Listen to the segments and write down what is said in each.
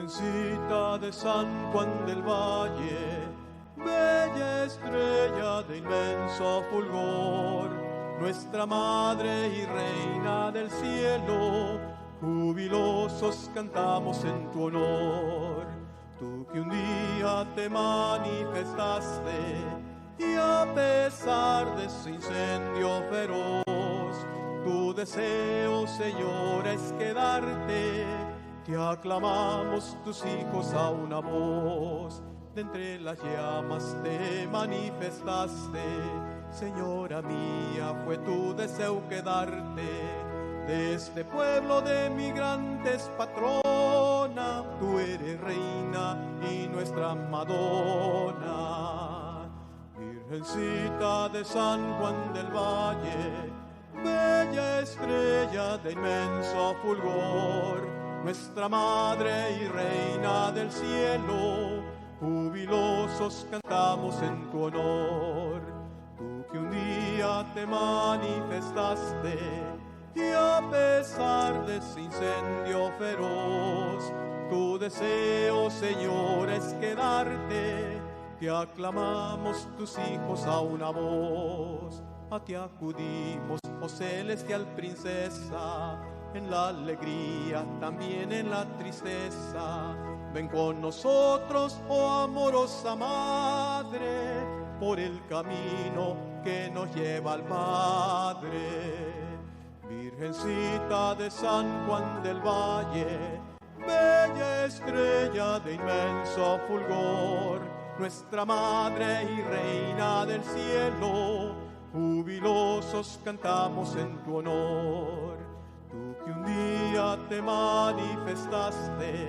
Virgencita de San Juan del Valle, bella estrella de inmenso fulgor, nuestra Madre y Reina del cielo, jubilosos cantamos en tu honor. Tú que un día te manifestaste y a pesar de su incendio feroz, tu deseo, Señor, es quedarte. Te aclamamos tus hijos a una voz, de entre las llamas te manifestaste. Señora mía, fue tu deseo quedarte, de este pueblo de migrantes patrona, tú eres reina y nuestra Madonna. Virgencita de San Juan del Valle, bella estrella de inmenso fulgor, nuestra Madre y Reina del cielo, jubilosos cantamos en tu honor. Tú que un día te manifestaste y a pesar de ese incendio feroz, tu deseo, Señor, es quedarte. Te aclamamos tus hijos a una voz, a ti acudimos, oh celestial princesa, en la alegría, también en la tristeza. Ven con nosotros, oh amorosa Madre, por el camino que nos lleva al Padre. Virgencita de San Juan del Valle, bella estrella de inmenso fulgor, nuestra Madre y Reina del cielo, jubilosos cantamos en tu honor. Tú que un día te manifestaste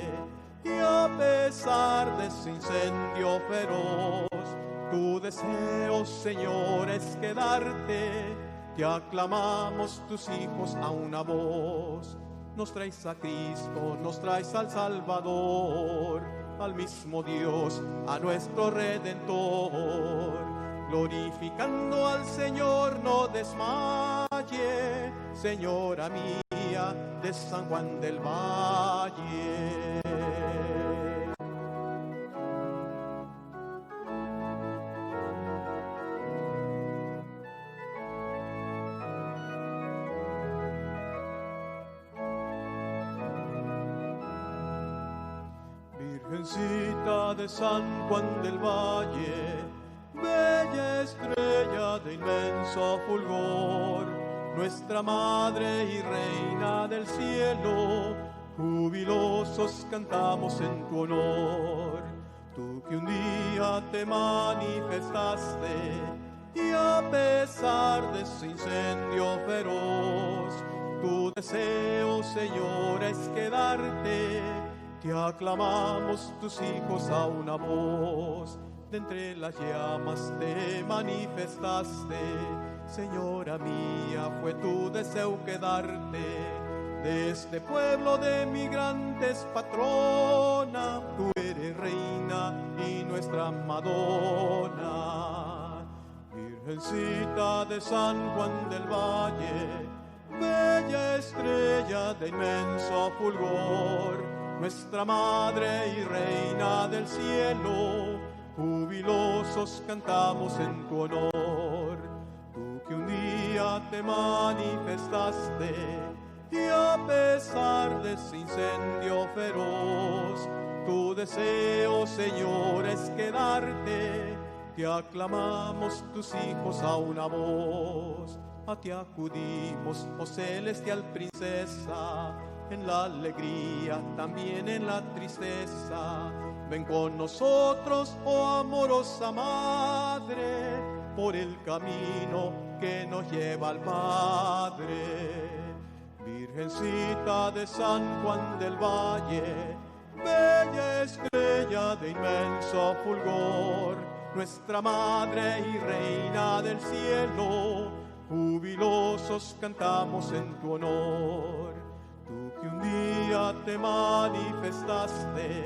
y a pesar de ese incendio feroz, tu deseo, Señor, es quedarte. Te aclamamos tus hijos a una voz. Nos traes a Cristo, nos traes al Salvador, al mismo Dios, a nuestro Redentor. Glorificando al Señor no desmaye, Señora mía de San Juan del Valle. Virgencita de San Juan del Valle, bella estrella de inmenso fulgor, nuestra Madre y Reina del cielo, jubilosos cantamos en tu honor. Tú que un día te manifestaste y a pesar de ese incendio feroz, tu deseo, Señor, es quedarte. Te aclamamos tus hijos a una voz, de entre las llamas te manifestaste. Señora mía, fue tu deseo quedarte, de este pueblo de migrantes patrona, tú eres reina y nuestra Madonna. Virgencita de San Juan del Valle, bella estrella de inmenso fulgor, nuestra Madre y Reina del cielo, jubilosos cantamos en tu honor. Tú que un día te manifestaste y a pesar de ese incendio feroz, tu deseo, Señor, es quedarte. Te aclamamos tus hijos a una voz, a ti acudimos, oh celestial princesa, en la alegría, también en la tristeza. Ven con nosotros, oh amorosa Madre, por el camino que nos lleva al Padre. Virgencita de San Juan del Valle, bella estrella de inmenso fulgor, nuestra Madre y Reina del cielo, jubilosos cantamos en tu honor. Tú que un día te manifestaste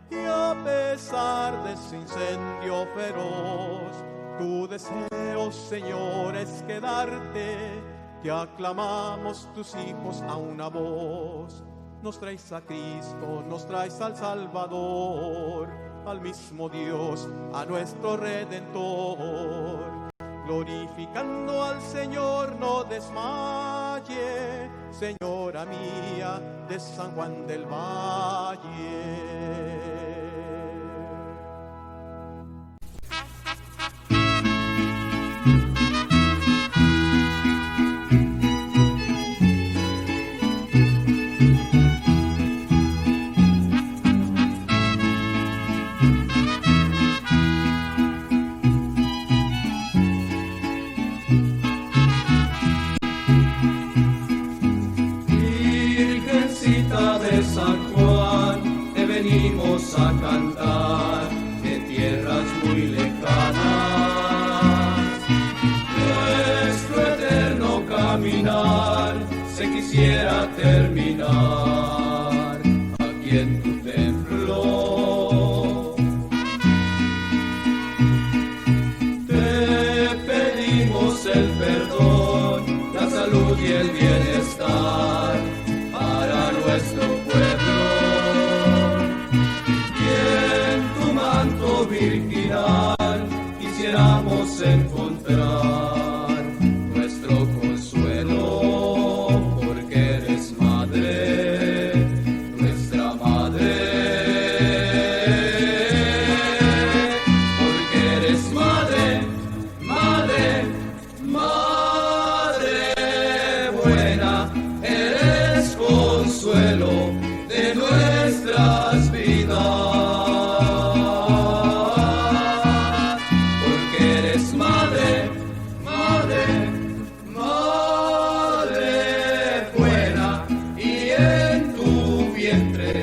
y a pesar de ese incendio feroz, tu deseo, Señor, es quedarte. Te aclamamos tus hijos a una voz. nos traes a Cristo, nos traes al Salvador, al mismo Dios, a nuestro Redentor. Glorificando al Señor no desmaye, Señora mía de San Juan del Valle. De San Juan te venimos a cantar de tierras muy lejanas. Nuestro eterno caminar se quisiera terminar aquí en tu templo. Te pedimos el perdón, la salud y el bienestar para nuestro pueblo, y en tu manto virginal quisiéramos encontrar nuestro consuelo, porque eres madre, nuestra madre, porque eres madre, madre, madre buena, consuelo de nuestras vidas, porque eres madre, madre, madre buena, y en tu vientre